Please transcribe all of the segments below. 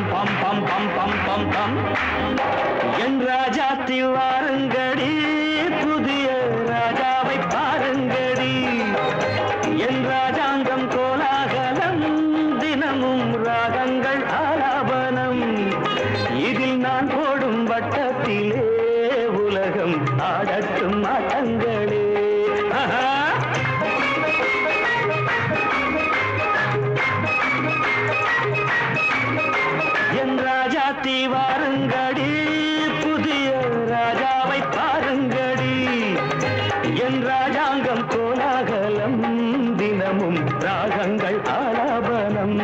பம் பம் பம் பம் பம் பம் பம் என் ராஜாத்தி வாருங்கடி புதிய ராஜாவை பாருங்கடி என் ராஜாங்கம் கோலாகலம் தினமும் ராகங்கள் ஆலாபனம் இதில் நான் போடும் வட்டத்திலே உலகம் ஆடட்டும் ஆட்டங்களே என் ராஜாத்தி வாருங்கடி புதிய ராஜாவை பாருங்கடி என் ராஜாங்கம் கோலாகலம் தினமும் ராகங்கள் ஆலாபனம்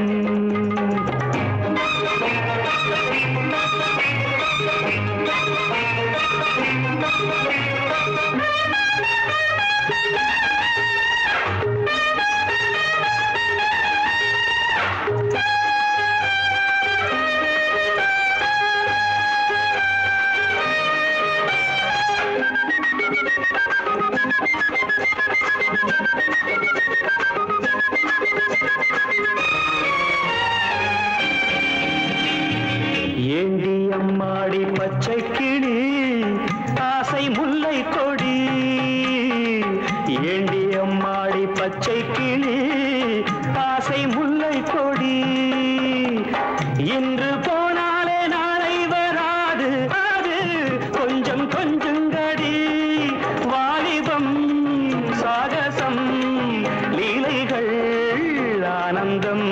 ஏண்டி அம்மாடி பச்சை கிளி ஆசை முல்லை கொடி ஏண்டி அம்மாடி பச்சை கிளி ஆசை முல்லை கொடி இன்று போனாலே நாளை வராது அது கொஞ்சம் கொஞ்சங்கடி வாலிபம் சாகசம் லீலைகள் ஆனந்தம்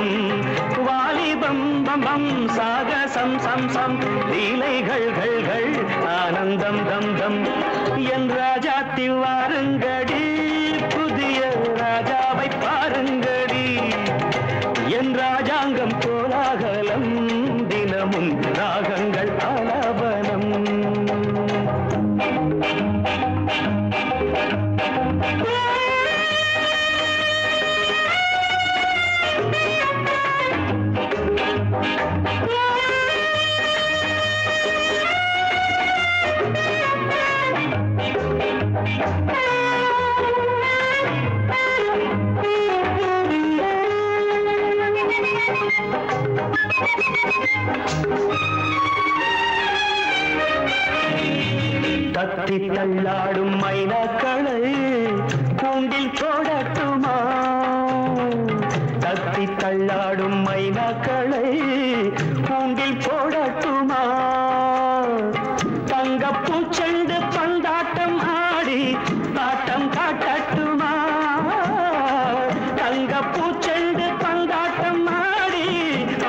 வாலிபம் பம் சாகசம் சம் சம் லீலைகள் ஆனந்தம் தம் தம் என் ராஜாத்தி வாருங்கடி புதிய ராஜாவை பாருங்கடி என் ராஜாங்கம் கோலாகலம் தினமும் ராகங்கள் ஆலாபனம் தத்தி தள்ளாடும் மைனாக்களை கூண்டில் போடட்டுமா தத்தி தள்ளாடும் மைனாக்களை கூண்டில் போடட்டுமா தங்கப்பூ செண்டு பந்தாட்டம் ஆடி ஆட்டம் காட்டட்டுமா தங்கப்பூ செண்டு பந்தாட்டம் ஆடி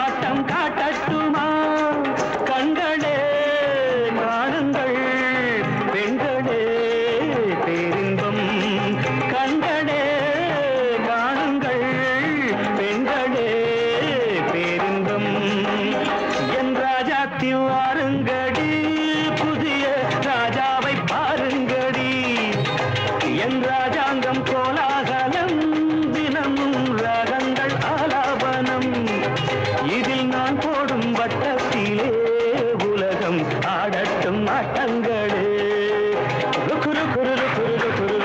ஆட்டம் காட்டட்டுமா கண்களே நாடுங்கள் பெண்களே பேரின்பம் கண்களே காணுங்கள் பெண்களே பேரின்பம் என் ராஜாத்தி வாருங்கடி புதிய ராஜாவை பாருங்கடி என் ராஜாங்கம் கோலாகலம் தினமும் ராகங்கள் ஆலாபனம் இதில் நான் போடும் வட்டத்திலே உலகம் ஆடட்டும் ஆட்டங்களே குரு குரு குரு குரு குரு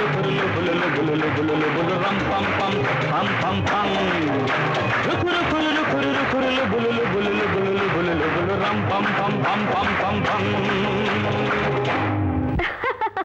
புலு புலு புலு புலு ரம் பம் பம் பம் பம் பம் குரு குரு குரு குரு புலு புலு புலு புலு புலு ரம் பம் பம் பம் பம் பம் பம்